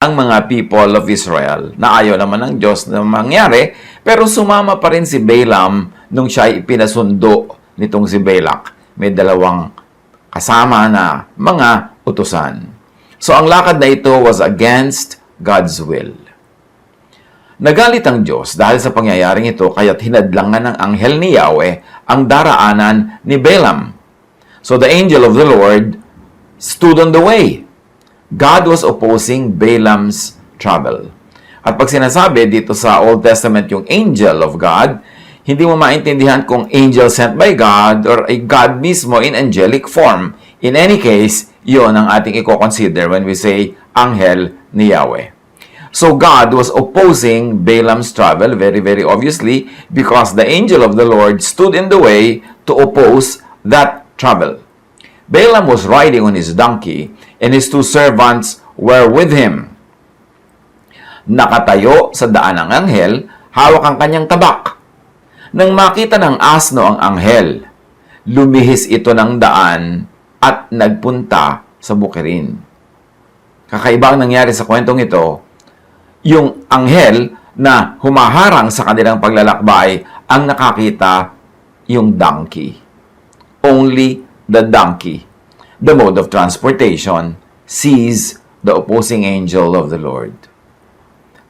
ang mga people of Israel na ayaw naman ng Diyos na mangyari, pero sumama pa rin si Balaam nung siya ay ipinasundo nitong si Balak. May dalawang kasama na mga utusan. So ang lakad na ito was against God's will. Nagalit ang Diyos dahil sa pangyayaring ito, kaya't hinadlangan ng anghel ni Yahweh ang daraanan ni Balaam. So the angel of the Lord stood on the way. God was opposing Balaam's travel. At pag sinasabi dito sa Old Testament yung angel of God, hindi mo maintindihan kung angel sent by God or a God mismo in angelic form. In any case, yon ang ating i-consider when we say anghel ni Yahweh. So God was opposing Balaam's travel very, very obviously because the angel of the Lord stood in the way to oppose that travel. Balaam was riding on his donkey and his two servants were with him. Nakatayo sa daan ang anghel, hawak ang kanyang tabak. Nang makita ng asno ang anghel, lumihis ito ng daan at nagpunta sa bukirin. Kakaiba ang nangyari sa kwentong ito, yung anghel na humaharang sa kanilang paglalakbay ang nakakita yung donkey. Only the donkey, the mode of transportation, sees the opposing angel of the Lord.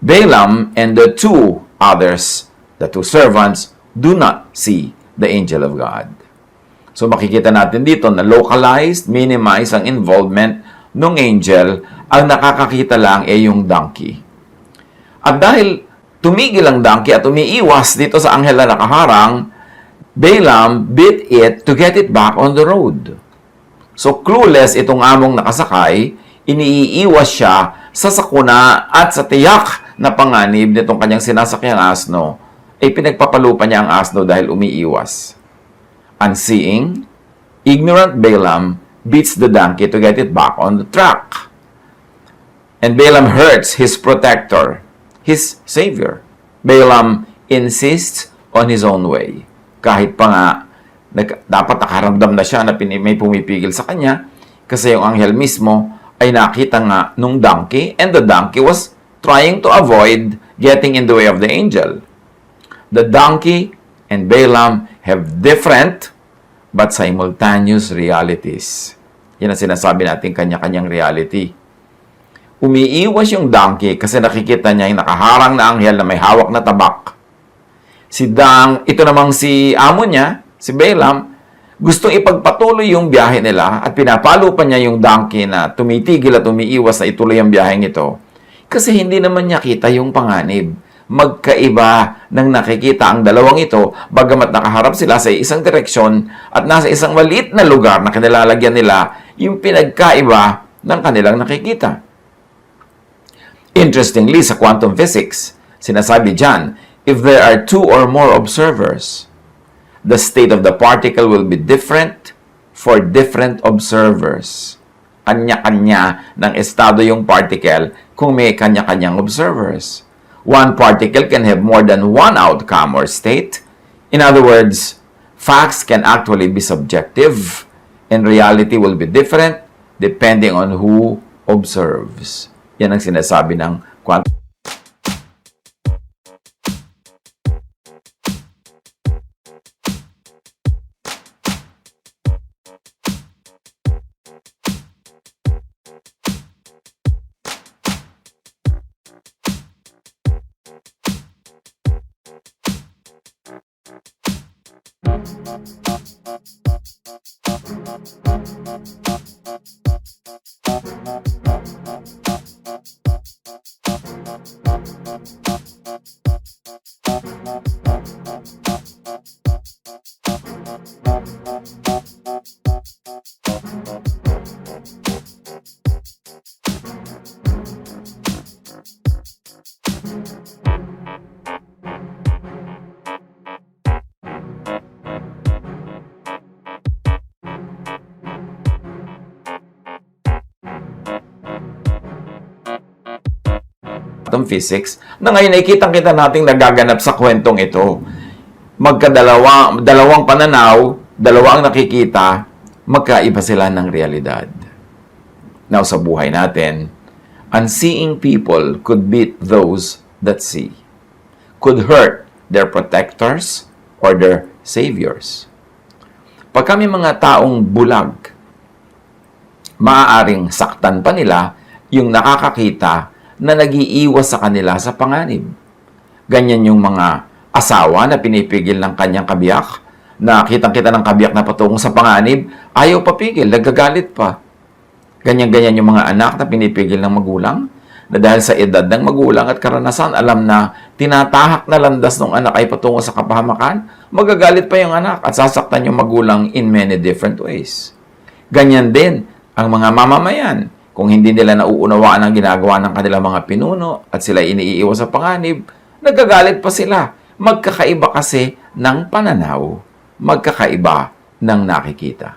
Balaam and the two others, the two servants, do not see the angel of God. So makikita natin dito na localized, minimize ang involvement ng angel, ang nakakakita lang ay yung donkey. At dahil tumigil ang donkey at umiiwas dito sa anghel na nakaharang, Balaam beat it to get it back on the road. So clueless itong among nakasakay, iniiwas siya sa sakuna at sa tiyak na panganib nitong kanyang sinasakyang asno, ay pinagpapalupa niya ang asno dahil umiiwas. Unseeing, ignorant Balaam beats the donkey to get it back on the track. And Balaam hurts his protector, his savior. Balaam insists on his own way. Kahit pa nga, dapat nakaramdam na siya na may pumipigil sa kanya kasi yung anghel mismo ay nakita nga nung donkey and the donkey was trying to avoid getting in the way of the angel. The donkey and Balaam have different but simultaneous realities. Yan ang sinasabi natin kanya-kanyang reality. Umiiwas yung donkey kasi nakikita niya yung nakaharang na anghel na may hawak na tabak. Ito namang si amo niya, si Balaam, gustong ipagpatuloy yung biyahe nila at pinapalo pa niya yung donkey na tumitigil at umiiwas na ituloy ang biyaheng ito. Kasi hindi naman niya kita yung panganib. Magkaiba ng nakikita ang dalawang ito, bagamat nakaharap sila sa isang direksyon at nasa isang maliit na lugar na kanilalagyan nila yung pinagkaiba ng kanilang nakikita. Interestingly, sa quantum physics, sinasabi dyan, if there are two or more observers, the state of the particle will be different for different observers. Kanya-kanya ng estado yung particle kung may kanya-kanyang observers. One particle can have more than one outcome or state. In other words, facts can actually be subjective and reality will be different depending on who observes. Yan ang sinasabi ng quantum. Quantum physics na ngayon ay kitang-kita nating nagaganap sa kwentong ito. Dalawang pananaw, dalawang nakikita, magkaiba sila ng realidad. Now, sa buhay natin, Unseeing people could beat those that see, could hurt their protectors or their saviors. Pag kami mga taong bulag, maaaring saktan pa nila yung nakakakita na nag-iiwas sa kanila sa panganib. Ganyan yung mga asawa na pinipigil ng kanyang kabiyak, na kitang-kita ng kabiyak na patungo sa panganib, ayaw papigil, nagagalit pa. Ganyan-ganyan yung mga anak na pinipigil ng magulang, na dahil sa edad ng magulang at karanasan, alam na tinatahak na landas ng anak ay patungo sa kapahamakan, magagalit pa yung anak at sasaktan yung magulang in many different ways. Ganyan din ang mga mamamayan. Kung hindi nila nauunawaan ang ginagawa ng kanilang mga pinuno at sila iniiwas sa panganib, nagagalit pa sila. Magkakaiba kasi ng pananaw. Magkakaiba ng nakikita.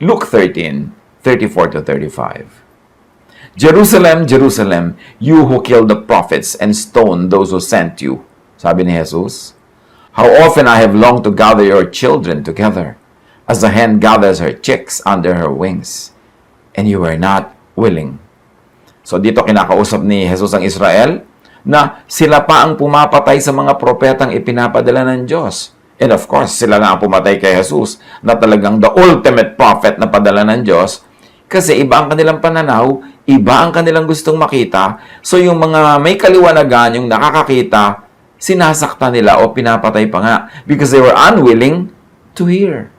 Luke 13:34-35. Jerusalem, Jerusalem, you who killed the prophets and stoned those who sent you. Sabi ni Jesus, how often I have longed to gather your children together, as the hen gathers her chicks under her wings, and you were not willing. So dito kinakausap ni Jesus ang Israel na sila pa ang pumapatay sa mga propetang ipinapadala ng Diyos. And of course, sila nga ang pumatay kay Jesus na talagang the ultimate prophet na padala ng Diyos kasi iba ang kanilang pananaw, iba ang kanilang gustong makita. So yung mga may kaliwanagan, yung nakakakita, sinasaktan nila o pinapatay pa nga because they were unwilling to hear.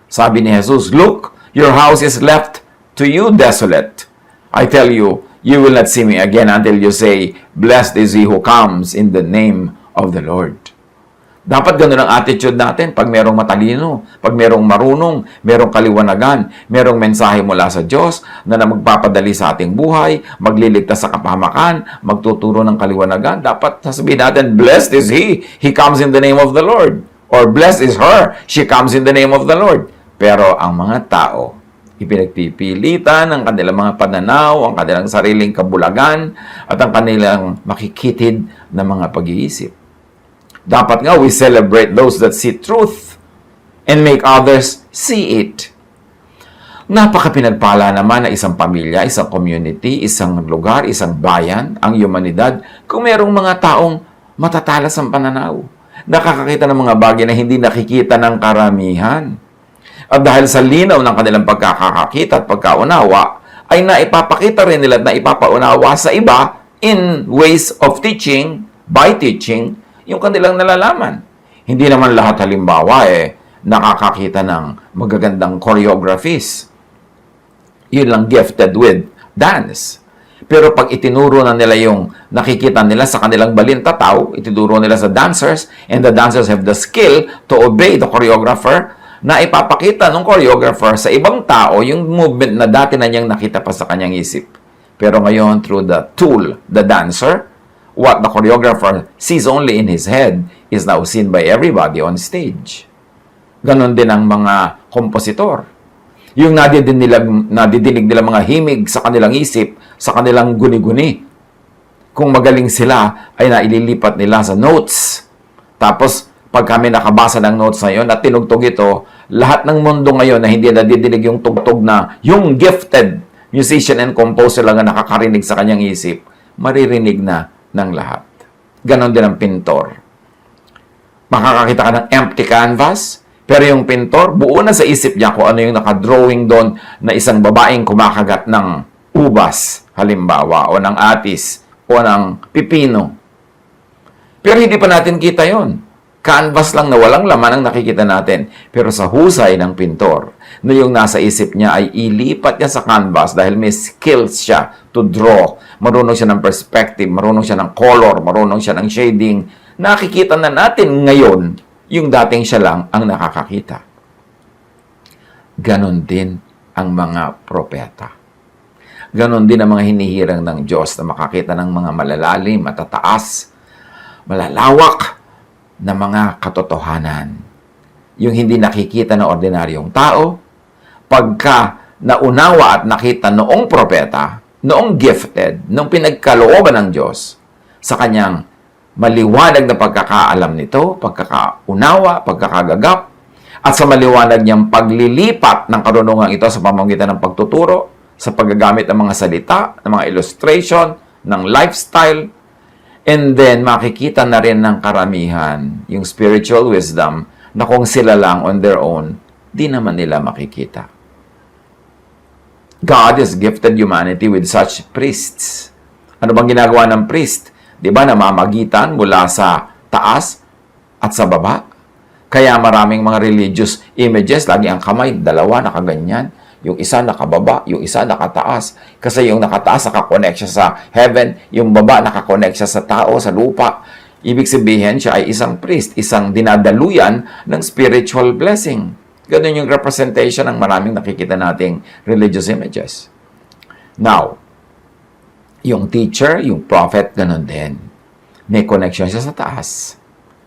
Sabi ni Jesus, look, your house is left to you desolate. I tell you, you will not see me again until you say, blessed is he who comes in the name of the Lord. Dapat ganun ang attitude natin pag merong matalino, pag merong marunong, merong kaliwanagan, merong mensahe mula sa Diyos na magpapadali sa ating buhay, magliligtas sa kapahamakan, magtuturo ng kaliwanagan. Dapat sasabihin natin, blessed is he comes in the name of the Lord. Or blessed is her, she comes in the name of the Lord. Pero ang mga tao, ipinagpipilitan ang kanilang mga pananaw, ang kanilang sariling kabulagan, at ang kanilang makikitid na mga pag-iisip. Dapat nga, we celebrate those that see truth and make others see it. Napaka-pinagpala naman na isang pamilya, isang community, isang lugar, isang bayan, ang humanidad, kung merong mga taong matatalas ang pananaw. Nakakakita ng mga bagay na hindi nakikita ng karamihan. At dahil sa linaw ng kanilang pagkakakita at pagkaunawa, ay naipapakita rin nila at naipapaunawa sa iba in ways of teaching, by teaching, yung kanilang nalalaman. Hindi naman lahat halimbawa nakakakita ng magagandang choreographies. Yun lang gifted with dance. Pero pag itinuro na nila yung nakikita nila sa kanilang balintataw, itinuro nila sa dancers, and the dancers have the skill to obey the choreographer, na ipapakita ng choreographer sa ibang tao yung movement na dati na niyang nakita pa sa kanyang isip. Pero ngayon, through the tool, the dancer, what the choreographer sees only in his head is now seen by everybody on stage. Ganon din ang mga kompositor. Yung nadidinig nila mga himig sa kanilang isip, sa kanilang guni-guni. Kung magaling sila, ay naililipat nila sa notes. Tapos, pag kami nakabasa ng notes na yun at tinugtog ito, lahat ng mundo ngayon na hindi nadidinig yung tugtog na yung gifted musician and composer lang na nakakarinig sa kanyang isip, maririnig na ng lahat. Ganon din ang pintor. Makakakita ka ng empty canvas, pero yung pintor, buo na sa isip niya kung ano yung nakadrawing doon na isang babaeng kumakagat ng ubas, halimbawa, o ng atis, o ng pipino. Pero hindi pa natin kita yon. Canvas lang na walang laman ang nakikita natin. Pero sa husay ng pintor, na yung nasa isip niya ay ilipat niya sa canvas dahil may skills siya to draw. Marunong siya ng perspective, marunong siya ng color, marunong siya ng shading. Nakikita na natin ngayon yung dating siya lang ang nakakakita. Ganon din ang mga propeta. Ganon din ang mga hinihirang ng Diyos na makakita ng mga malalalim, matataas, malalawak na mga katotohanan. Yung hindi nakikita ng ordinaryong tao, pagka naunawa at nakita noong propeta, noong gifted, noong pinagkalooban ng Diyos, sa kanyang maliwanag na pagkakaalam nito, pagkakaunawa, pagkakagagap, at sa maliwanag niyang paglilipat ng karunungan ito sa pamamagitan ng pagtuturo, sa paggagamit ng mga salita, ng mga illustration, ng lifestyle, and then makikita na rin ng karamihan yung spiritual wisdom na kung sila lang on their own, di naman nila makikita. God has gifted humanity with such priests. Ano bang ginagawa ng priest? Di ba namamagitan mula sa taas at sa baba? Kaya maraming mga religious images, lagi ang kamay, dalawa nakaganyan. Yung isa nakababa, yung isa nakataas. Kasi yung nakataas nakakonect siya sa heaven, yung baba nakakonect siya sa tao, sa lupa. Ibig sabihin, siya ay isang priest, isang dinadaluyan ng spiritual blessing. Ganun yung representation ng maraming nakikita nating religious images. Now, yung teacher, yung prophet, ganun din. May connection siya sa taas.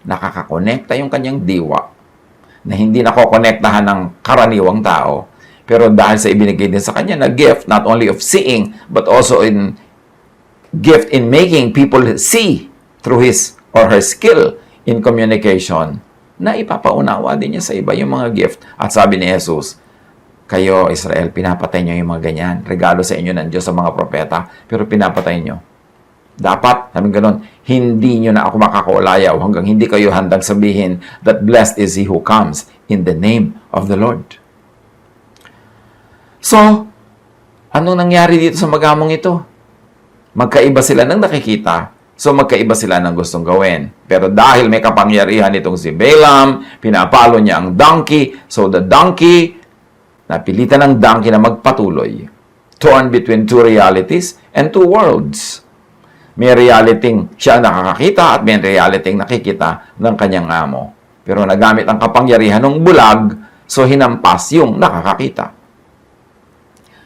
Nakakakonekta yung kanyang diwa na hindi nakokonektahan ng karaniwang tao. Pero dahil sa ibinigay din sa kanya na gift, not only of seeing, but also in gift in making people see through his or her skill in communication, na ipapaunawa din niya sa iba yung mga gift. At sabi ni Jesus, kayo, Israel, pinapatay niyo yung mga ganyan. Regalo sa inyo ng Diyos sa mga propeta, pero pinapatay niyo. Dapat, sabi ganun, hindi nyo na ako makakaulayaw hanggang hindi kayo handang sabihin that blessed is he who comes in the name of the Lord. So, anong nangyari dito sa magamong ito? Magkaiba sila ng nakikita, so magkaiba sila ng gustong gawin. Pero dahil may kapangyarihan itong si Balaam, pinapalo niya ang donkey, so the donkey, napilitan ng donkey na magpatuloy. Torn between two realities and two worlds. May realiting siya nakakakita at may realiting nakikita ng kanyang amo. Pero nagamit ang kapangyarihan ng bulag, so hinampas yung nakakakita.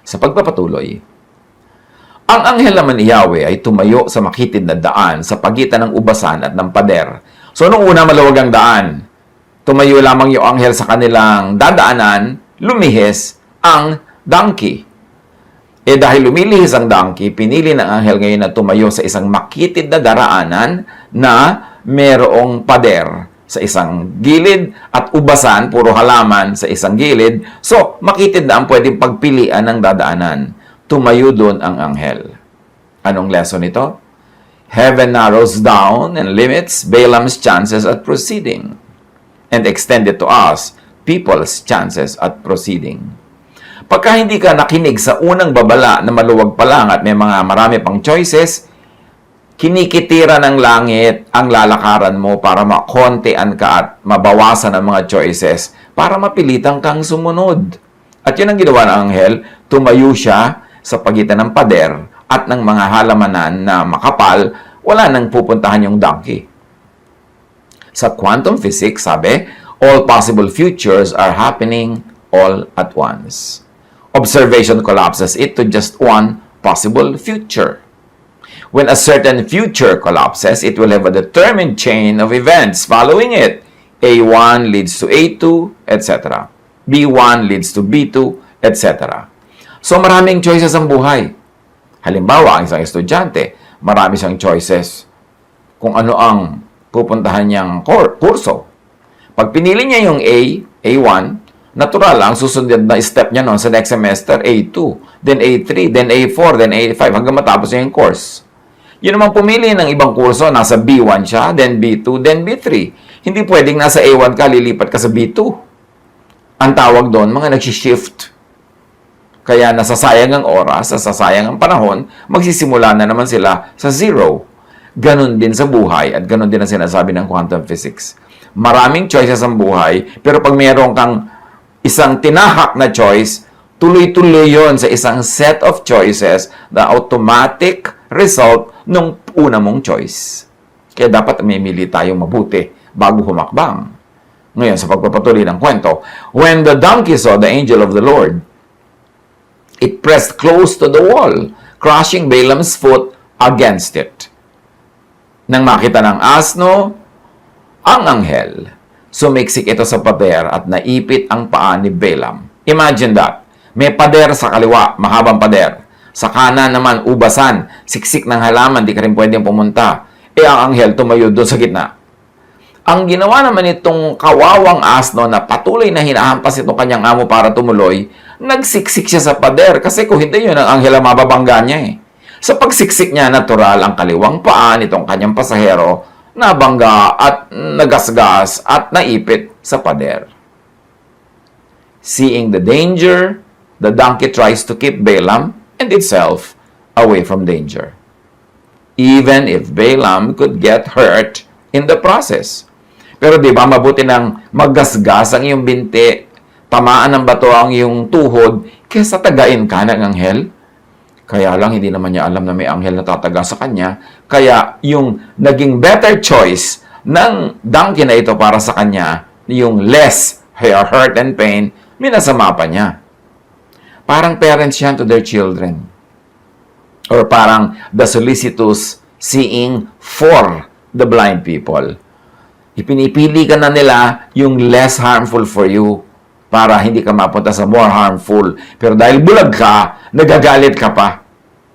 Sa pagpapatuloy, ang anghel naman ni Yahweh ay tumayo sa makitid na daan sa pagitan ng ubasan at ng pader. So, nung una maluwag ang daan, tumayo lamang yung anghel sa kanilang dadaanan, lumihis ang donkey. Dahil lumilihis ang donkey, pinili ng anghel ngayon na tumayo sa isang makitid na daraanan na merong pader sa isang gilid at ubasan, puro halaman sa isang gilid. So, makitid na ang pwedeng pagpilian ng dadaanan. Tumayo doon ang anghel. Anong lesson ito? Heaven narrows down and limits Balaam's chances at proceeding and extended to us people's chances at proceeding. Pagka hindi ka nakinig sa unang babala na maluwag pa lang at may marami pang choices, kinikitira ng langit ang lalakaran mo para makontean ka at mabawasan ang mga choices para mapilitan kang sumunod. At yun ang ginawa ng anghel, tumayo siya sa pagitan ng pader at ng mga halamanan na makapal, wala nang pupuntahan yung donkey. Sa quantum physics, sabi, all possible futures are happening all at once. Observation collapses it to just one possible future. When a certain future collapses, it will have a determined chain of events following it. A1 leads to A2, etc. B1 leads to B2, etc. So maraming choices ang buhay. Halimbawa, ang isang estudyante, marami siyang choices kung ano ang pupuntahan niyang kurso. Pag pinili niya yung A1, natural lang, susunod na step niya noon sa next semester, A2, then A3, then A4, then A5, hanggang matapos niya yung course. Yun naman pumili ng ibang kurso, nasa B1 siya, then B2, then B3. Hindi pwedeng nasa A1 ka, lilipat ka sa B2. Ang tawag doon, mga nag-shift. Kaya nasasayang ang oras, nasasayang ang panahon, magsisimula na naman sila sa zero. Ganon din sa buhay at ganon din ang sinasabi ng quantum physics. Maraming choices ang buhay, pero pag mayroon kang isang tinahak na choice, tuloy-tuloy yon sa isang set of choices na automatic result nung una mong choice. Kaya dapat mamili tayong mabuti bago humakbang. Ngayon, sa pagpapatuloy ng kwento, when the donkey saw the angel of the Lord, it pressed close to the wall, crushing Balaam's foot against it. Nang makita ng asno, ang anghel, sumiksik ito sa pader at naipit ang paa ni Balaam. Imagine that. May pader sa kaliwa, mahabang pader. Sa kanan naman, ubasan, siksik ng halaman, di ka rin pwedeng pumunta. Ang anghel tumayo doon sa gitna. Ang ginawa naman itong kawawang asno na patuloy na hinahampas itong kanyang amo para tumuloy, nagsiksik siya sa pader kasi kung hindi yun, ang anghel ang mababangga niya eh. Sa pagsiksik niya, natural ang kaliwang paa nitong kanyang pasahero nabangga at nagasgas at naipit sa pader. Seeing the danger, the donkey tries to keep Balaam and itself away from danger. Even if Balaam could get hurt in the process. Pero di ba mabuti nang maggasgas ang iyong binti, tamaan ng bato ang iyong tuhod, kaysa tagain ka ng anghel? Kaya lang, hindi naman niya alam na may anghel na tataga sa kanya. Kaya yung naging better choice ng donkey na ito para sa kanya, yung less hurt and pain, minasama pa niya. Parang parents yan to their children. Or parang the solicitous seeing for the blind people. Ipinipili ka na nila yung less harmful for you para hindi ka mapunta sa more harmful. Pero dahil bulag ka, nagagalit ka pa.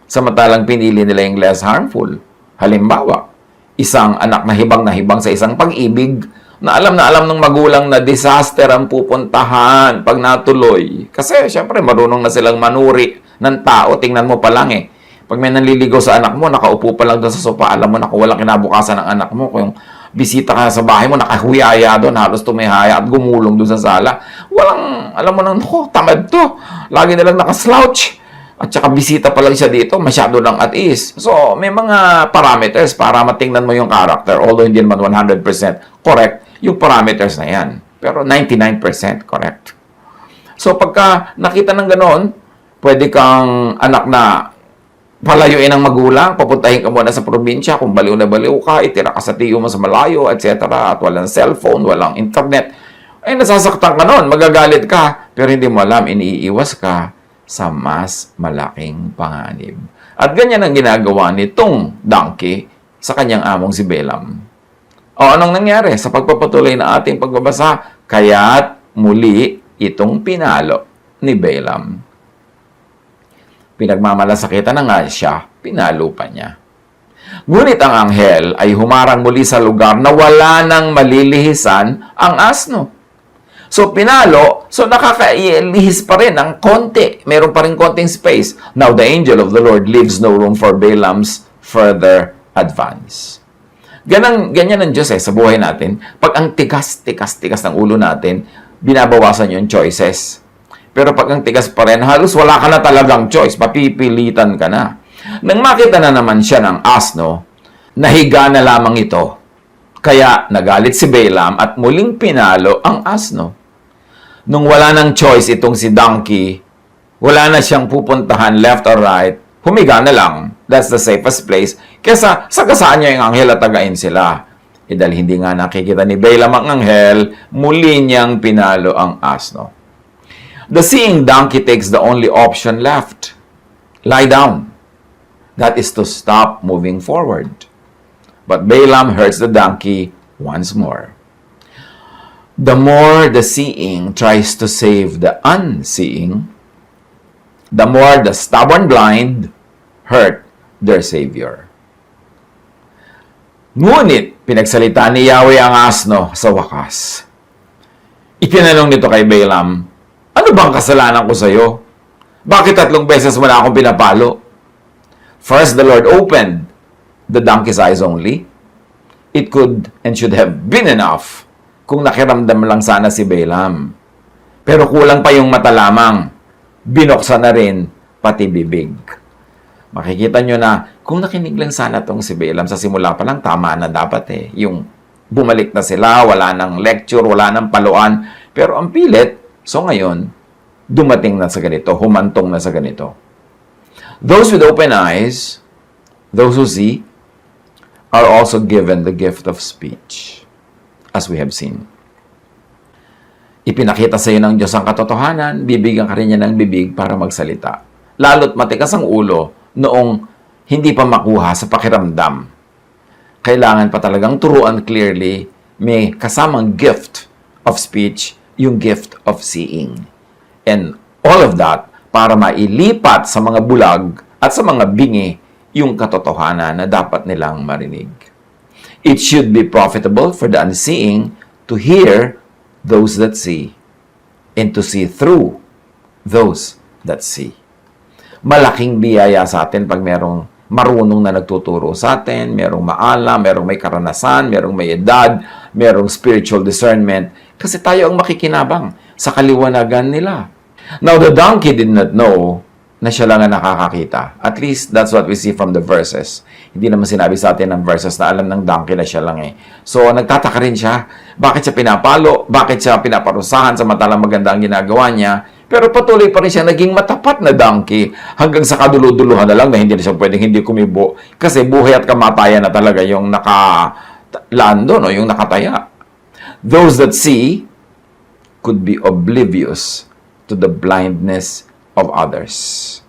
Samantalang pinili nila yung less harmful. Halimbawa, isang anak na hibang sa isang pag-ibig na alam ng magulang na disaster ang pupuntahan pag natuloy. Kasi, syempre, marunong na silang manuri ng tao. Tingnan mo pa lang eh. Pag may nanliligaw sa anak mo, nakaupo pa lang doon sa sopa, alam mo na kung walang kinabukasan ng anak mo, kung bisita ka sa bahay mo, nakahuyaya doon, halos tumihaya at gumulong doon sa sala. Walang, alam mo na, tamad to. Lagi nilang nakaslouch. At saka bisita pa lang siya dito, masyado lang at ease. So, may mga parameters para matingnan mo yung character. Although hindi naman 100% correct, yung parameters na yan. Pero 99% correct. So, pagka nakita ng ganon, pwede kang anak na palayuin ang magulang, papuntahin ka muna sa probinsya, kung baliw na baliw ka, itira ka sa tiyo mo sa malayo, etc. At walang cellphone, walang internet. Ay, nasasaktan ka nun, magagalit ka. Pero hindi mo alam, iniiwas ka sa mas malaking panganib. At ganyan ang ginagawa nitong donkey sa kanyang among si Balaam. O anong nangyari sa pagpapatuloy na ating pagbabasa? Kaya't muli itong pinalo ni Balaam. Pinagmamalasakitan na nga siya, pinalo pa niya. Ngunit ang anghel ay humarang muli sa lugar na wala nang malilihisan ang asno. So, pinalo, so nakakailihis pa rin ng konti. Meron pa rin konting space. Now, the angel of the Lord leaves no room for Balaam's further advance. Ganyan ang Diyos sa buhay natin. Pag ang tigas ng ulo natin, binabawasan yung choices. Pero pag ang tigas pa rin, halos wala ka na talagang choice. Papipilitan ka na. Nang makita na naman siya ng asno, nahiga na lamang ito. Kaya nagalit si Balaam at muling pinalo ang asno. Nung wala ng choice itong si donkey, wala na siyang pupuntahan left or right, humiga na lang. That's the safest place. Kesa sagasaan niya yung anghel at tagain sila. Dahil hindi nga nakikita ni Balaam ang anghel, muli niyang pinalo ang asno. The seeing donkey takes the only option left. Lie down. That is to stop moving forward. But Balaam hurts the donkey once more. The more the seeing tries to save the unseeing, the more the stubborn blind hurt their Savior. Ngunit, pinagsalita ni Yahweh ang asno sa wakas. Itinanong nito kay Balaam, ano bang kasalanan ko sa iyo? Bakit 3 beses mo na akong pinapalo? First, the Lord opened the donkey's eyes only. It could and should have been enough kung nakiramdam lang sana si Balaam. Pero kulang pa yung mata lamang. Binuksan na rin pati bibig. Makikita nyo na kung nakinig lang sana tong si Balaam sa simula pa lang, tama na dapat Yung bumalik na sila, wala nang lecture, wala nang paluan. Pero ang pilit, so ngayon, dumating na sa ganito, humantong na sa ganito. Those with open eyes, those who see, are also given the gift of speech, as we have seen. Ipinakita sa iyo ng Diyos ang katotohanan, bibigyan ka rin niya ng bibig para magsalita. Lalo't matikas ang ulo noong hindi pa makuha sa pakiramdam. Kailangan pa talagang turuan clearly, may kasamang gift of speech, yung gift of seeing. And all of that, para mailipat sa mga bulag at sa mga bingi yung katotohanan na dapat nilang marinig. It should be profitable for the unseeing to hear those that see and to see through those that see. Malaking biyaya sa atin pag merong marunong na nagtuturo sa atin, merong maalam, merong may karanasan, merong may edad, merong spiritual discernment, kasi tayo ang makikinabang sa kaliwanagan nila. Now, the donkey did not know na siya lang ang nakakakita. At least, that's what we see from the verses. Hindi naman sinabi sa atin ng verses na alam ng donkey na siya lang eh. So, nagtataka rin siya. Bakit siya pinapalo? Bakit siya pinaparusahan samantalang maganda ang ginagawa niya? Pero patuloy pa rin siya naging matapat na donkey hanggang sa kaduluduluhan na lang na hindi na siya pwedeng hindi kumibo. Kasi buhay at kamatayan na talaga yung nakalando, no? Yung nakataya. Those that see could be oblivious to the blindness of others.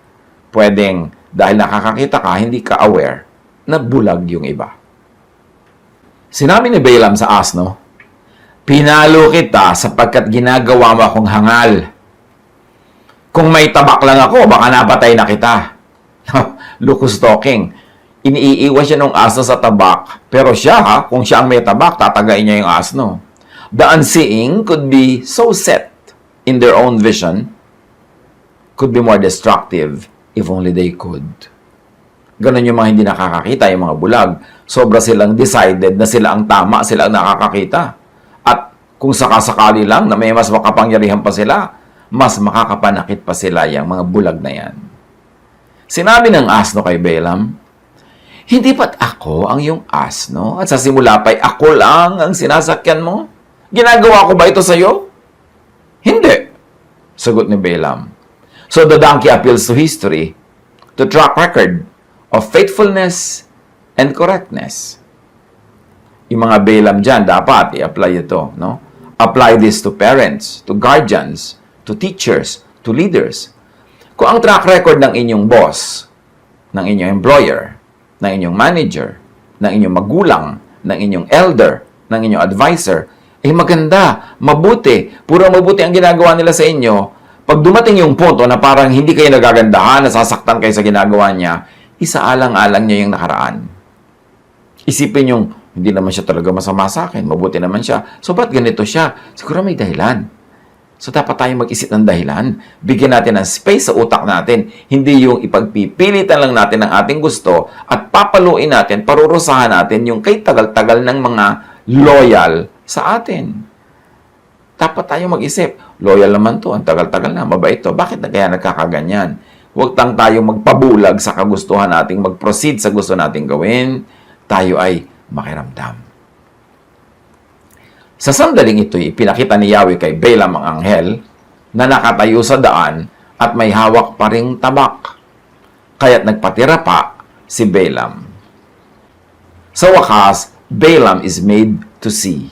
Pwedeng, dahil nakakakita ka, hindi ka aware na bulag yung iba. Sinabi ni Balaam sa asno, pinalo kita sapagkat ginagawa mo akong hangal. Kung may tabak lang ako, baka napatay na kita. Lucas talking. Iniiwan siya ng asno sa tabak. Pero siya, kung siya ang may tabak, tatagain niya yung asno. The unseeing could be so set in their own vision, could be more destructive if only they could. Ganon yung mga hindi nakakakita, yung mga bulag. Sobra silang decided na sila ang tama, sila ang nakakakita. At kung sakasakali lang na may mas makapangyarihan pa sila, mas makakapanakit pa sila yung mga bulag na yan. Sinabi ng asno kay Balaam, hindi ba't ako ang iyong asno? At sa simula pa'y ako lang ang sinasakyan mo? Ginagawa ko ba ito sa iyo? Hindi. Sagot ni Balaam. So the donkey appeals to history, to track record of faithfulness and correctness. Yung mga Balaam dyan, dapat i-apply ito. No? Apply this to parents, to guardians, to teachers, to leaders. Kung ang track record ng inyong boss, ng inyong employer, ng inyong manager, ng inyong magulang, ng inyong elder, ng inyong advisor, maganda, mabuti, puro mabuti ang ginagawa nila sa inyo, pag dumating yung punto na parang hindi kayo nagagandahan, nasasaktan kayo sa ginagawa niya, isaalang-alang niya yung nakaraan. Isipin yung, hindi naman siya talaga masama sa akin, mabuti naman siya. So, ba't ganito siya? Siguro may dahilan. So, dapat tayong mag-isip ng dahilan. Bigyan natin ng space sa utak natin. Hindi yung ipagpipilitan lang natin ng ating gusto at papaluin natin, parurusahan natin yung kay tagal-tagal ng mga loyal sa atin. Dapat tayo mag-isip, loyal naman to, ang tagal-tagal na, mabait to, bakit na kaya nagkakaganyan? Huwag tang tayo magpabulag sa kagustuhan nating mag-proceed sa gusto nating gawin, tayo ay makiramdam. Sa sandaling ito'y ipinakita ni Yahweh kay Balaam ang anghel na nakatayo sa daan at may hawak pa ring tabak. Kaya't nagpatira pa si Balaam. Sa wakas, Balaam is made to see.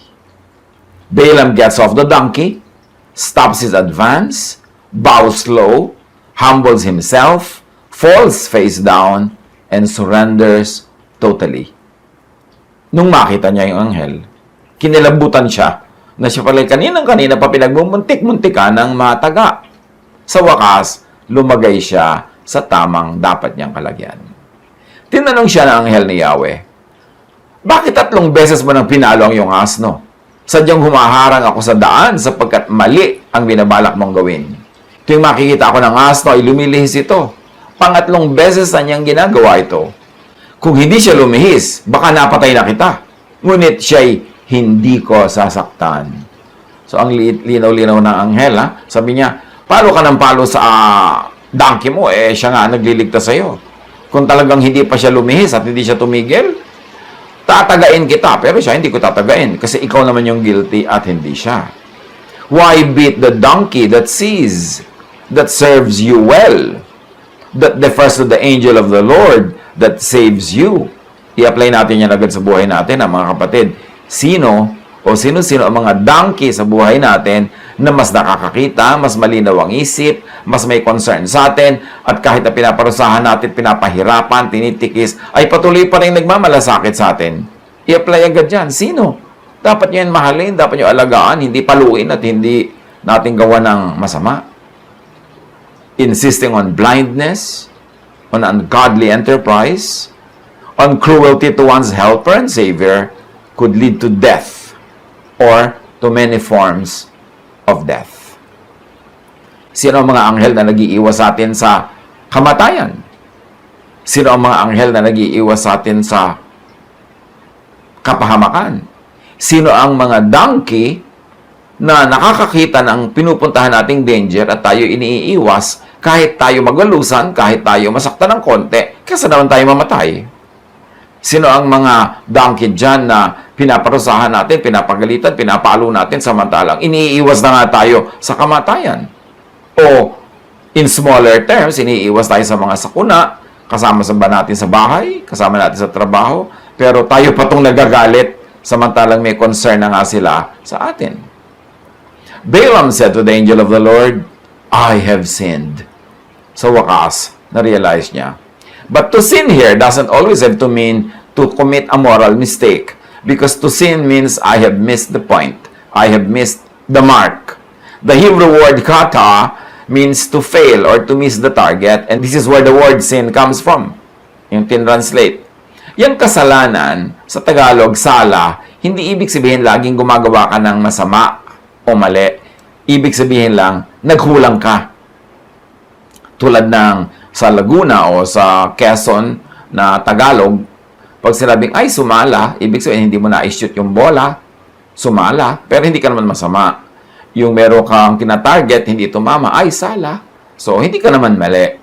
Balaam gets off the donkey, stops his advance, bows low, humbles himself, falls face down, and surrenders totally. Nung makita niya yung anghel, kinilabutan siya na siya pala kaninang-kanina pa pinagmumuntik-muntikan ng mataga. Sa wakas, lumagay siya sa tamang dapat niyang kalagyan. Tinanong siya ng anghel ni Yahweh, bakit 3 beses mo nang pinalo ang iyong asno? Sadyang humaharang ako sa daan sapagkat mali ang binabalak mong gawin. Tuwing makikita ako ng asno ay lumilihis ito. 3 beses na niyang ginagawa ito. Kung hindi siya lumihis, baka napatay na kita. Ngunit siya'y hindi ko sasaktan. So ang linaw-linaw ng anghel, ha? Sabi niya, palo ka ng palo sa donkey mo, siya nga nagliligtas sa'yo. Kung talagang hindi pa siya lumihis at hindi siya tumigil, tatagain kita, pero siya hindi ko tatagain kasi ikaw naman yung guilty at hindi siya. Why beat the donkey that sees, that serves you well, that defers to the angel of the Lord that saves you? I-apply natin yan agad sa buhay natin, mga kapatid. Sino ang mga donkey sa buhay natin na mas nakakakita, mas malinaw ang isip, mas may concern sa atin, at kahit na pinaparusahan natin, pinapahirapan, tinitikis, ay patuloy pa rin nagmamalasakit sa atin. I-apply agad dyan. Sino? Dapat nyo yan mahalin, dapat nyo alagaan, hindi paluin at hindi natin gawa ng masama. Insisting on blindness, on ungodly enterprise, on cruelty to one's helper and savior could lead to death or to many forms of death. Sino ang mga anghel na nag-iiwas sa atin sa kamatayan? Sino ang mga anghel na nag-iiwas sa atin sa kapahamakan? Sino ang mga donkey na nakakakita ng pinupuntahan nating danger at tayo iniiwas kahit tayo magwalusan, kahit tayo masaktan ng konti, kasi naman tayo mamatay? Sino ang mga donkey dyan na pinaparusahan natin, pinapagalitan, pinapalo natin samantalang iniiwas na nga tayo sa kamatayan? O, in smaller terms, iniiwas tayo sa mga sakuna, kasama sa ba natin sa bahay, kasama natin sa trabaho, pero tayo pa itong nagagalit, samantalang may concern na nga sila sa atin. Balaam said to the angel of the Lord, I have sinned. Sa wakas, na-realize niya. But to sin here doesn't always have to mean to commit a moral mistake, because to sin means I have missed the point. I have missed the mark. The Hebrew word kata means to fail or to miss the target, and this is where the word sin comes from. Yung tinranslate. Yung kasalanan, sa Tagalog, sala, hindi ibig sabihin laging gumagawa ka ng masama o mali. Ibig sabihin lang, naghulang ka. Tulad ng sa Laguna o sa Quezon na Tagalog, pag sinabing, ay, sumala, ibig sabihin, hindi mo na-shoot yung bola, sumala, pero hindi ka naman masama. Yung meron kang tina-target, hindi tumama, ay, sala. So, hindi ka naman mali.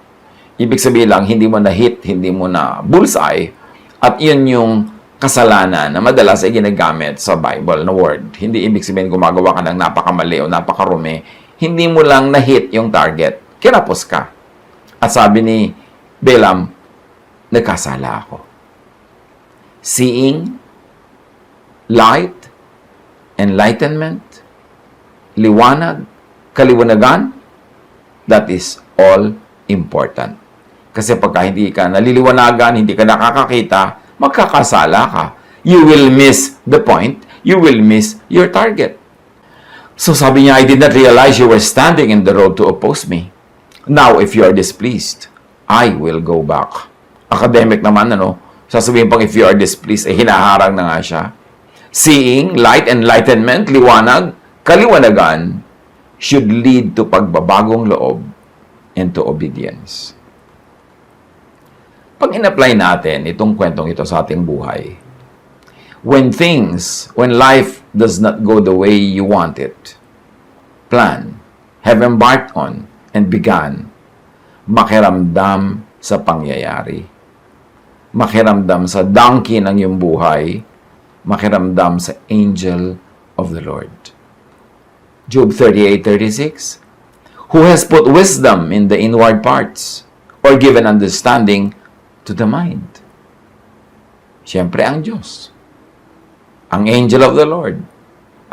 Ibig sabihin lang, hindi mo na-hit, hindi mo na bullseye. At yun yung kasalanan na madalas ay ginagamit sa Bible na word. Hindi ibig sabihin gumagawa ka ng napakamali o napakarumi. Hindi mo lang na-hit yung target. Kinapos ka. At sabi ni Balaam, nagkasala ako. Seeing, light, enlightenment, liwanag, kaliwanagan, that is all important. Kasi pagka hindi ka naliliwanagan, hindi ka nakakakita, magkakasala ka. You will miss the point. You will miss your target. So sabi niya, I did not realize you were standing in the road to oppose me. Now, if you are displeased, I will go back. Academic naman, sasabihin pang if you are displeased, hinaharang na nga siya. Seeing, light, enlightenment, liwanag, kaliwanagan, should lead to pagbabagong loob and to obedience. Pag in-apply natin itong kwentong ito sa ating buhay, when life does not go the way you want it, plan, have embarked on, and began, makiramdam sa pangyayari. Makiramdam sa donkey ng iyong buhay, makiramdam sa angel of the Lord. Job 38:36, who has put wisdom in the inward parts, or given understanding to the mind? Siyempre, ang Diyos. Ang angel of the Lord.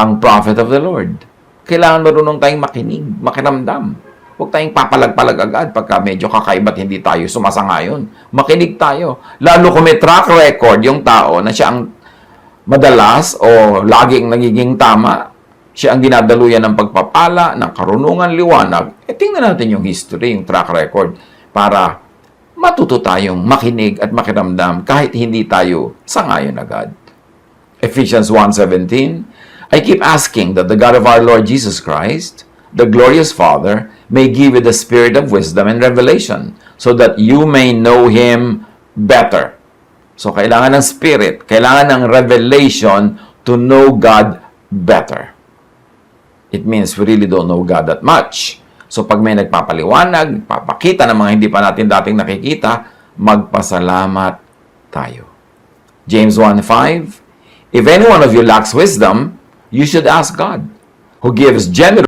Ang prophet of the Lord. Kailangan marunong tayong makinig, makiramdam. Huwag tayong papalag-palag agad pagka medyo kakaiba't hindi tayo sumasangayon. Makinig tayo. Lalo kung may track record yung tao na siya ang madalas o laging nagiging tama, siya ang dinadaluyan ng pagpapala, ng karunungan, liwanag. Tingnan natin yung history, yung track record, para matuto tayong makinig at makiramdam kahit hindi tayo sangayon agad. Ephesians 1:17, I keep asking that the God of our Lord Jesus Christ, the glorious Father, may give you the spirit of wisdom and revelation, so that you may know Him better. So, kailangan ng spirit, kailangan ng revelation to know God better. It means we really don't know God that much. So, pag may nagpapaliwanag, papakita ng mga hindi pa natin dating nakikita, magpasalamat tayo. James 1:5, if any one of you lacks wisdom, you should ask God, who gives generously.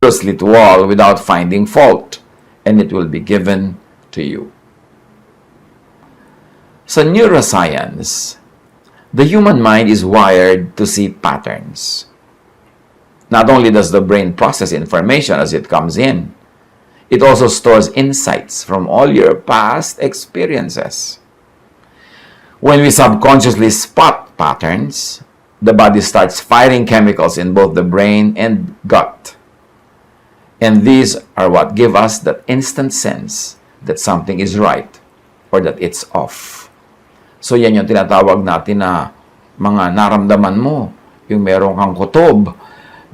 faultlessly to all without finding fault, and it will be given to you. Sa neuroscience, the human mind is wired to see patterns. Not only does the brain process information as it comes in, it also stores insights from all your past experiences. When we subconsciously spot patterns, the body starts firing chemicals in both the brain and gut. And these are what give us that instant sense that something is right or that it's off. So yan yung tinatawag natin na mga naramdaman mo, yung meron kang kutob.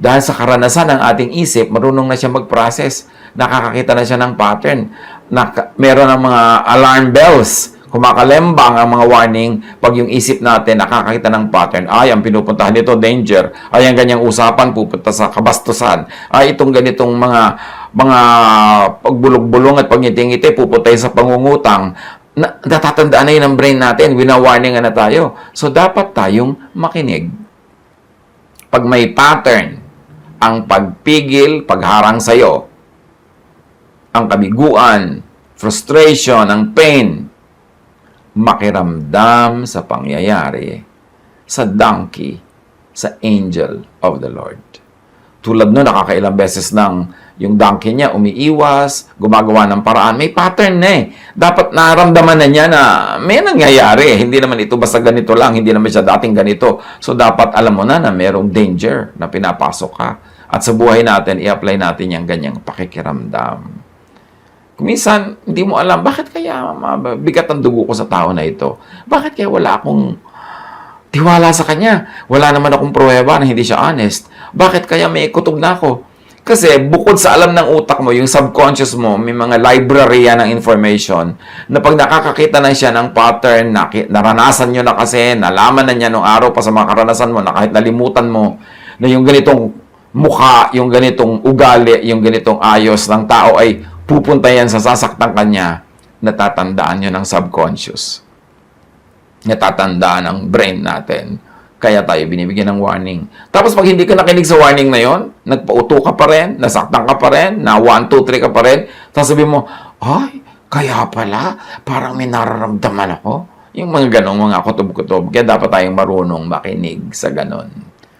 Dahil sa karanasan ng ating isip, marunong na siya mag-process. Nakakakita na siya ng pattern. Meron ng mga alarm bells. Kumakalembang ang mga warning pag yung isip natin nakakakita ng pattern. Ay, ang pinupuntahan nito, danger. Ay, ang ganyang usapan pupunta sa kabastusan. Ay, itong ganitong mga pagbulog-bulong at pagngiti-ngiti pupunta sa pangungutang. Natatandaan na yun ang brain natin. Wina-warningan na tayo. So, dapat tayong makinig. Pag may pattern, ang pagpigil, pagharang sa'yo, ang kabiguan, frustration, ang pain, makiramdam sa pangyayari sa donkey, sa angel of the Lord. Tulad nun, nakakailang beses nang yung donkey niya umiiwas, gumagawa ng paraan, may pattern na eh. Dapat naramdaman na niya na may nangyayari. Hindi naman ito basta ganito lang, hindi naman siya dating ganito. So, dapat alam mo na merong danger na pinapasok ka. At sa buhay natin, i-apply natin yung ganyang pakikiramdam. Minsan, hindi mo alam, bakit kaya bigat ang dugo ko sa tao na ito? Bakit kaya wala akong tiwala sa kanya? Wala naman akong pruweba na hindi siya honest. Bakit kaya may kutob na ako? Kasi bukod sa alam ng utak mo, yung subconscious mo, may mga library yan ng information na pag nakakakita na siya ng pattern, naranasan nyo na kasi, nalaman na niya nung araw pa sa mga karanasan mo, na kahit nalimutan mo, na yung ganitong mukha, yung ganitong ugali, yung ganitong ayos ng tao ay pupunta yan sa sasaktan kanya, natatandaan nyo ng subconscious. Natatandaan ng brain natin. Kaya tayo binibigyan ng warning. Tapos pag hindi ka nakinig sa warning na yon, nagpauto ka pa rin, nasaktan ka pa rin, na 1, 2, 3 ka pa rin, tapos sabihin mo, ay, kaya pala, parang may nararamdaman ako. Yung mga ganong mga kutob-kutob. Kaya dapat tayong marunong makinig sa ganon.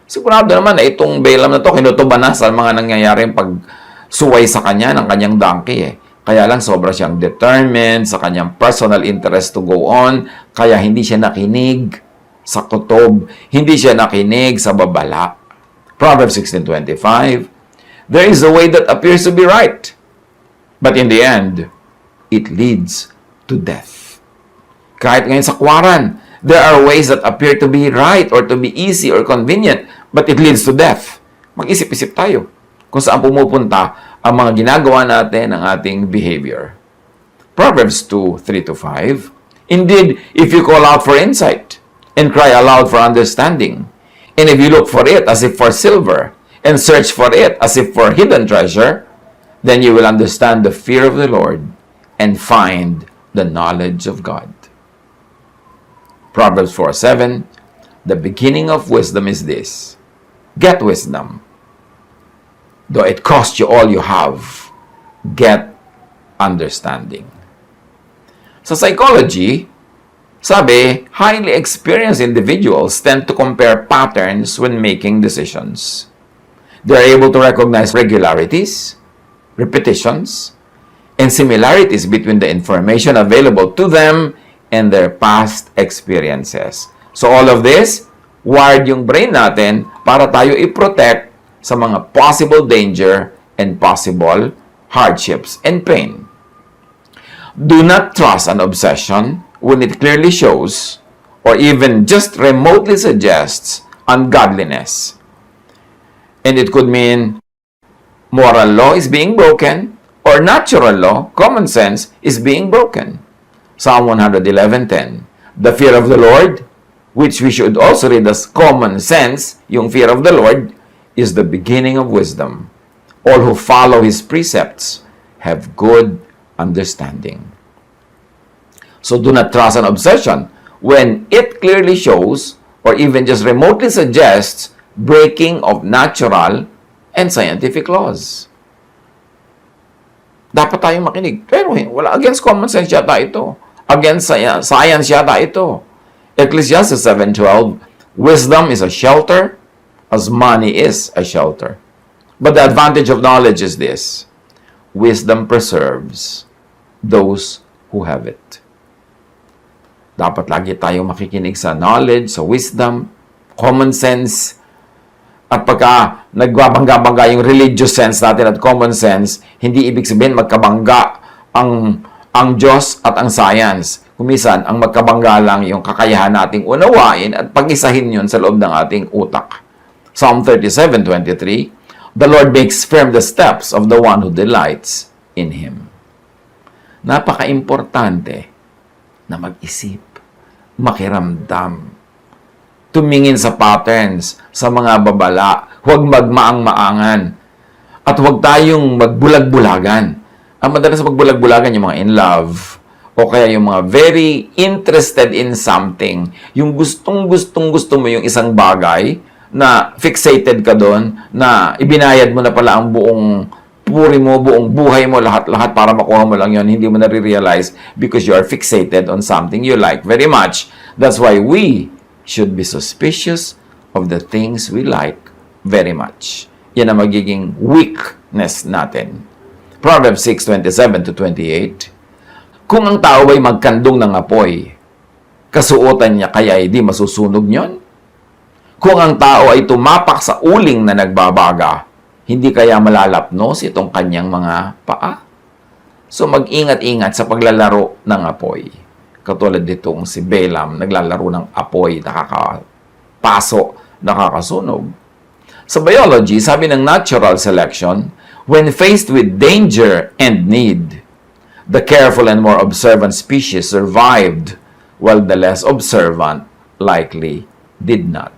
Sigurado naman na itong Balaam na to, kinutuban na sa mga nangyayaring pagsuway sa kanya ng kanyang donkey eh. Kaya lang sobra siyang determined sa kanyang personal interest to go on, kaya hindi siya nakinig sa kutob, hindi siya nakinig sa babala. Proverbs 16:25, there is a way that appears to be right, but in the end, it leads to death. Kahit ngayon sa kwaran, there are ways that appear to be right or to be easy or convenient, but it leads to death. Mag-isip-isip tayo kung saan pumupunta ang mga ginagawa natin, ang ating behavior. Proverbs 2:3-5, indeed, if you call out for insight and cry aloud for understanding, and if you look for it as if for silver and search for it as if for hidden treasure, then you will understand the fear of the Lord and find the knowledge of God. Proverbs 4:7, the beginning of wisdom is this, get wisdom. Though it cost you all you have, get understanding. Sa psychology, sabi, highly experienced individuals tend to compare patterns when making decisions. They are able to recognize regularities, repetitions, and similarities between the information available to them and their past experiences. So all of this, wired yung brain natin para tayo i-protect sa mga possible danger and possible hardships and pain. Do not trust an obsession when it clearly shows or even just remotely suggests ungodliness. And it could mean moral law is being broken or natural law, common sense, is being broken. Psalm 111:10. The fear of the Lord, which we should also read as common sense, yung fear of the Lord, is the beginning of wisdom. All who follow His precepts have good understanding. So do not trust an obsession when it clearly shows or even just remotely suggests breaking of natural and scientific laws. Dapat tayong makinig. Pero wala, against common sense yata ito. Against science yata ito. Ecclesiastes 7:12, wisdom is a shelter as money is a shelter. But the advantage of knowledge is this: wisdom preserves those who have it. Dapat lagi tayong makikinig sa knowledge, sa wisdom, common sense. At pagka nagbabangga-bangga yung religious sense natin at common sense, hindi ibig sabihin magkabangga ang Diyos at ang science. Kumisan, ang magkabangga lang yung kakayahan nating unawain at pag-isahin yun sa loob ng ating utak. Psalm 37:23, the Lord makes firm the steps of the one who delights in Him. Napaka-importante na mag-isip, makiramdam, tumingin sa patterns, sa mga babala, huwag magmaang-maangan, at huwag tayong magbulag-bulagan. Ang madalas magbulag-bulagan yung mga in love, o kaya yung mga very interested in something, yung gustong-gusto mo yung isang bagay, na fixated ka doon, na ibinayad mo na pala ang buong puri mo, buong buhay mo, lahat-lahat para makuha mo lang yun, hindi mo na-realize because you are fixated on something you like very much. That's why we should be suspicious of the things we like very much. Yan ang magiging weakness natin. Proverbs 6:27-28, kung ang tao ay magkandong ng apoy, kasuotan niya kaya hindi masusunog niyon? Kung ang tao ay tumapak sa uling na nagbabaga, hindi kaya malalapnos itong kanyang mga paa? So mag-ingat-ingat sa paglalaro ng apoy. Katulad ditong si Balaam, naglalaro ng apoy, nakakapaso, nakakasunog. Sa biology, sabi ng natural selection, when faced with danger and need, the careful and more observant species survived, while the less observant likely did not.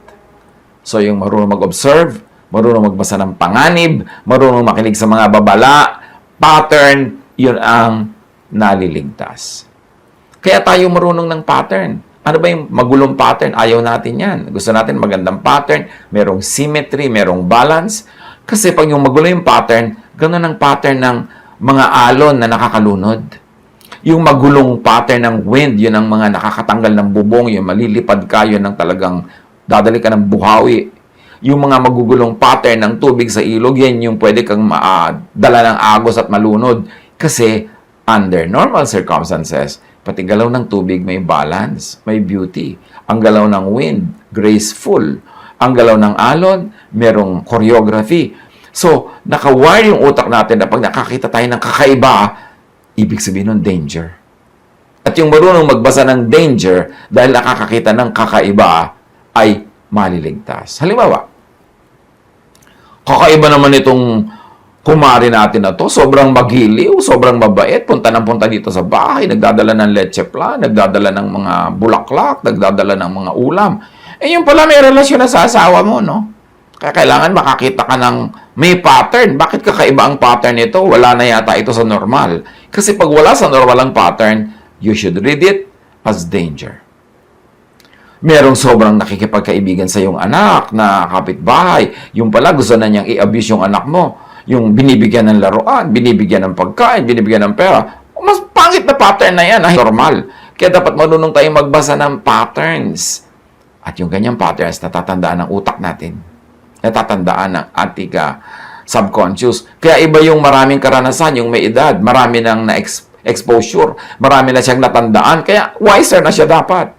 So yung marunong mag-observe, marunong magbasa ng panganib, marunong makinig sa mga babala, pattern, yun ang naliligtas. Kaya tayo marunong ng pattern. Ano ba yung magulong pattern? Ayaw natin yan. Gusto natin magandang pattern, merong symmetry, merong balance. Kasi pag yung magulo yung pattern, ganun ang pattern ng mga alon na nakakalunod. Yung magulong pattern ng wind, yun ang mga nakakatanggal ng bubong, yung malilipad ka, yun ang talagang dadali ka ng buhawi. Yung mga magugulong pattern ng tubig sa ilog, yan yung pwede kang dala ng agos at malunod. Kasi under normal circumstances, pati galaw ng tubig may balance, may beauty. Ang galaw ng wind, graceful. Ang galaw ng alon, merong choreography. So, nakawire yung utak natin na pag nakakita tayo ng kakaiba, ibig sabihin ng danger. At yung marunong magbasa ng danger dahil nakakakita ng kakaiba ay maliligtas. Halimbawa, kakaiba naman itong kumari natin na to, sobrang magiliw, sobrang mabait, punta dito sa bahay, nagdadala ng leche plan, nagdadala ng mga bulaklak, nagdadala ng mga ulam. Eh, yung pala may relasyon na sa asawa mo, no? Kaya kailangan makakita ka ng may pattern. Bakit kakaiba ang pattern nito? Wala na yata ito sa normal. Kasi pag wala sa normal ang pattern, you should read it as danger. Merong sobrang nakikipagkaibigan sa iyong anak na kapitbahay. Yung pala gusto na niyang i-abuse yung anak mo. Yung binibigyan ng laruan, binibigyan ng pagkain, binibigyan ng pera. Mas pangit na pattern na yan, normal. Kaya dapat marunong tayong magbasa ng patterns. At yung ganyang patterns, natatandaan ng utak natin. Natatandaan ng ating subconscious. Kaya iba yung maraming karanasan, yung may edad, marami nang na-exposure, marami na siyang natandaan, kaya wiser na siya dapat.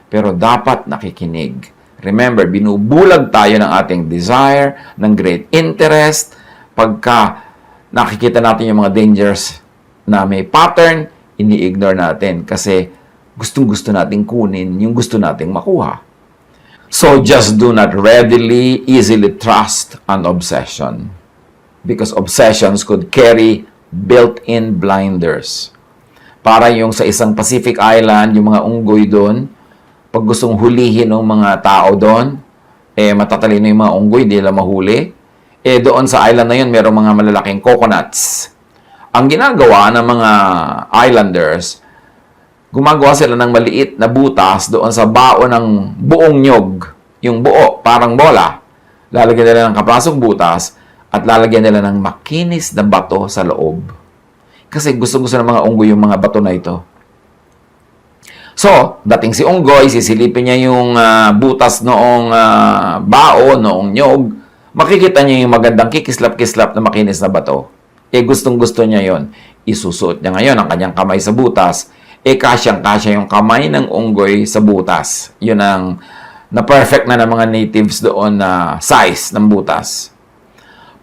Pero dapat nakikinig. Remember, binubulag tayo ng ating desire, ng great interest. Pagka nakikita natin yung mga dangers na may pattern, ini-ignore natin kasi gustong-gusto nating kunin yung gusto nating makuha. So, just do not readily, easily trust an obsession. Because obsessions could carry built-in blinders. Para yung sa isang Pacific Island, yung mga unggoy doon, pag gustong hulihin ng mga tao doon, matatalino yung mga unggoy, di nila mahuli. Doon sa island na yun, merong mga malalaking coconuts. Ang ginagawa ng mga islanders, gumagawa sila ng maliit na butas doon sa bao ng buong nyog. Yung buo, parang bola. Lalagyan nila ng kaprasong butas at lalagyan nila ng makinis na bato sa loob. Kasi gusto-gusto ng mga unggoy yung mga bato na ito. So, dating si unggoy, sisilipin niya yung butas noong bao, noong nyog, makikita niya yung magandang kikislap-kislap na makinis na bato. Gustong-gusto niya yon. Isusuot niya ngayon ang kanyang kamay sa butas. Kasyang-kasya yung kamay ng unggoy sa butas. Yun ang na-perfect na ng mga natives doon na size ng butas.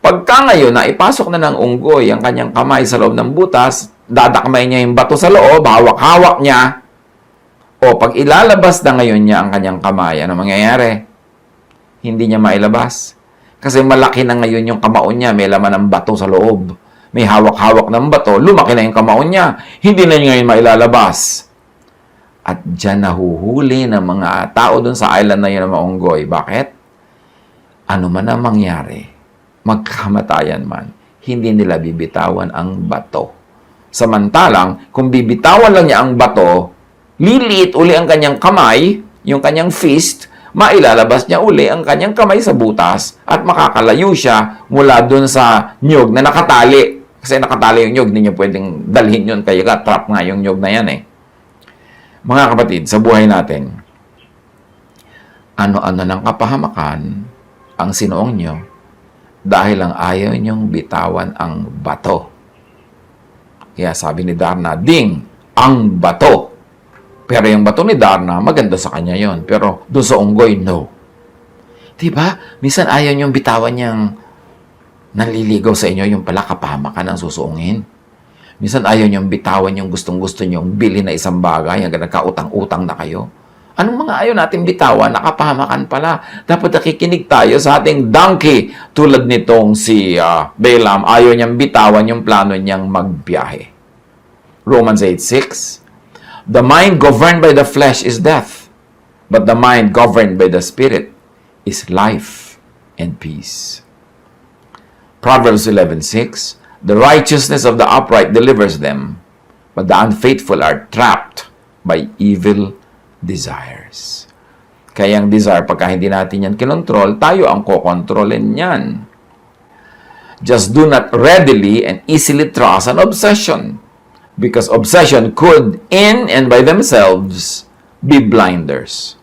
Pagka ngayon na ipasok na ng unggoy ang kanyang kamay sa loob ng butas, dadakmay niya yung bato sa loob, hawak-hawak niya. O pag ilalabas na ngayon niya ang kanyang kamay, ano mangyayari? Hindi niya mailabas. Kasi malaki na ngayon yung kamaon niya, may laman ng bato sa loob. May hawak-hawak ng bato, lumaki na yung kamaon niya. Hindi na niya ngayon mailalabas. At dyan nahuhuli ng mga tao dun sa island na yun ng mga unggoy. Bakit? Ano man ang mangyari, magkamatayan man, hindi nila bibitawan ang bato. Samantalang, kung bibitawan lang niya ang bato, liliit uli ang kanyang kamay, yung kanyang fist, mailalabas niya uli ang kanyang kamay sa butas at makakalayo siya mula dun sa nyog na nakatali. Kasi nakatali yung nyog, hindi niya pwedeng dalhin yun, kaya trap nga yung nyog na yan eh. Mga kapatid, sa buhay natin, ano-ano ng kapahamakan ang sinuong nyo dahil lang ayaw nyong bitawan ang bato. Kaya sabi ni Darna, ding, ang bato. Pero yung bato ni Darna, maganda sa kanya yon. Pero doon sa unggoy, no. Diba? Minsan ayaw nyong bitawan niyang nanliligaw sa inyo, yung pala kapahamakan ang susuungin. Minsan ayaw nyong bitawan yung gustong-gusto nyong bilhin na isang bagay, hanggang nagkautang-utang na kayo. Anong mga ayaw natin bitawan? Nakapahamakan pala. Dapat nakikinig tayo sa ating donkey. Tulad nitong si Balaam, ayaw niyang bitawan yung plano niyang magbiyahe. Romans 8:6. The mind governed by the flesh is death, but the mind governed by the Spirit is life and peace. Proverbs 11:6. The righteousness of the upright delivers them, but the unfaithful are trapped by evil desires. Kaya ang desire, pagka hindi natin yan kinontrol, tayo ang kokontrolin yan. Just do not readily and easily trust an obsession, because obsession could, in and by themselves, be blinders.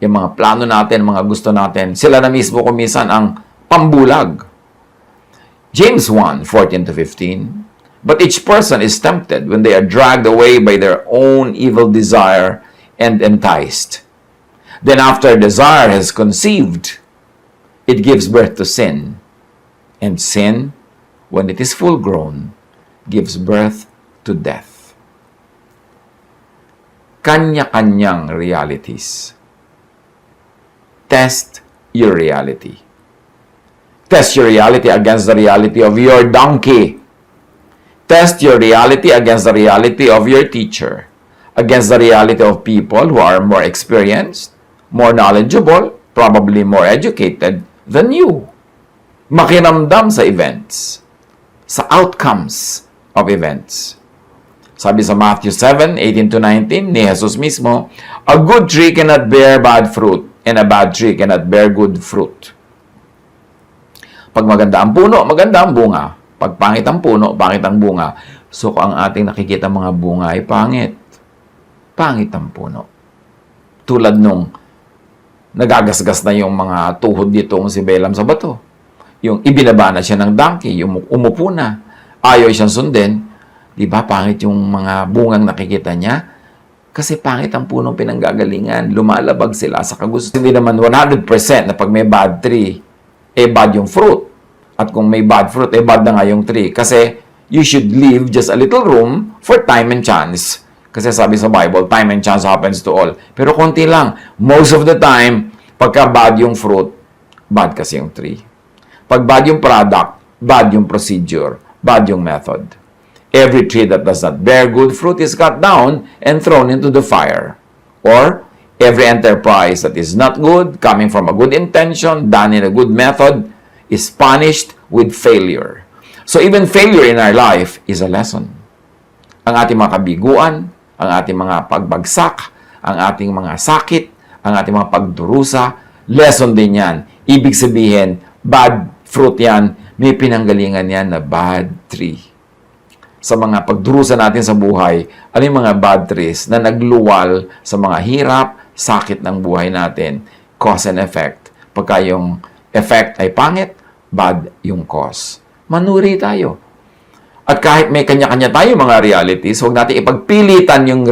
Yung mga plano natin, mga gusto natin, sila na mismo kumisan ang pambulag. James 1:14-15. But each person is tempted when they are dragged away by their own evil desire and enticed. Then after desire has conceived, it gives birth to sin. And sin, when it is full grown, gives birth to death. Kanya-kanyang realities. Test your reality. Test your reality against the reality of your donkey. Test your reality against the reality of your teacher. Against the reality of people who are more experienced, more knowledgeable, probably more educated than you. Makiramdam sa events, sa outcomes of events. Sabi sa Matthew 7:18-19 ni Jesus mismo, a good tree cannot bear bad fruit, and a bad tree cannot bear good fruit. Pag maganda ang puno, maganda ang bunga. Pag pangit ang puno, pangit ang bunga. So, kung ang ating nakikita mga bunga ay pangit, pangit ang puno. Tulad nung nagagasgas na yung mga tuhod nitong si Balaam sa bato. Yung ibinaba na siya ng donkey, yung umupo na. Ayaw siyang sundin. Di ba, pangit yung mga bungang nakikita niya? Kasi pangit ang punong pinanggagalingan. Lumalabag sila sa kagusto. Hindi naman 100% na pag may bad tree, bad yung fruit. At kung may bad fruit, bad na nga yung tree. Kasi you should leave just a little room for time and chance. Kasi sabi sa Bible, time and chance happens to all. Pero konti lang. Most of the time, pagka bad yung fruit, bad kasi yung tree. Pag bad yung product, bad yung procedure, bad yung method. Every tree that does not bear good fruit is cut down and thrown into the fire. Or, every enterprise that is not good, coming from a good intention, done in a good method, is punished with failure. So even failure in our life is a lesson. Ang ating mga kabiguan, ang ating mga pagbagsak, ang ating mga sakit, ang ating mga pagdurusa, lesson din yan. Ibig sabihin, bad fruit yan, may pinanggalingan yan na bad tree. sa mga pagdurusa natin sa buhay, ano yung mga bad trees na nagluwal sa mga hirap, sakit ng buhay natin, cause and effect. Pagka yung effect ay pangit, bad yung cause. Manuri tayo. At kahit may kanya-kanya tayo mga realities, huwag natin ipagpilitan yung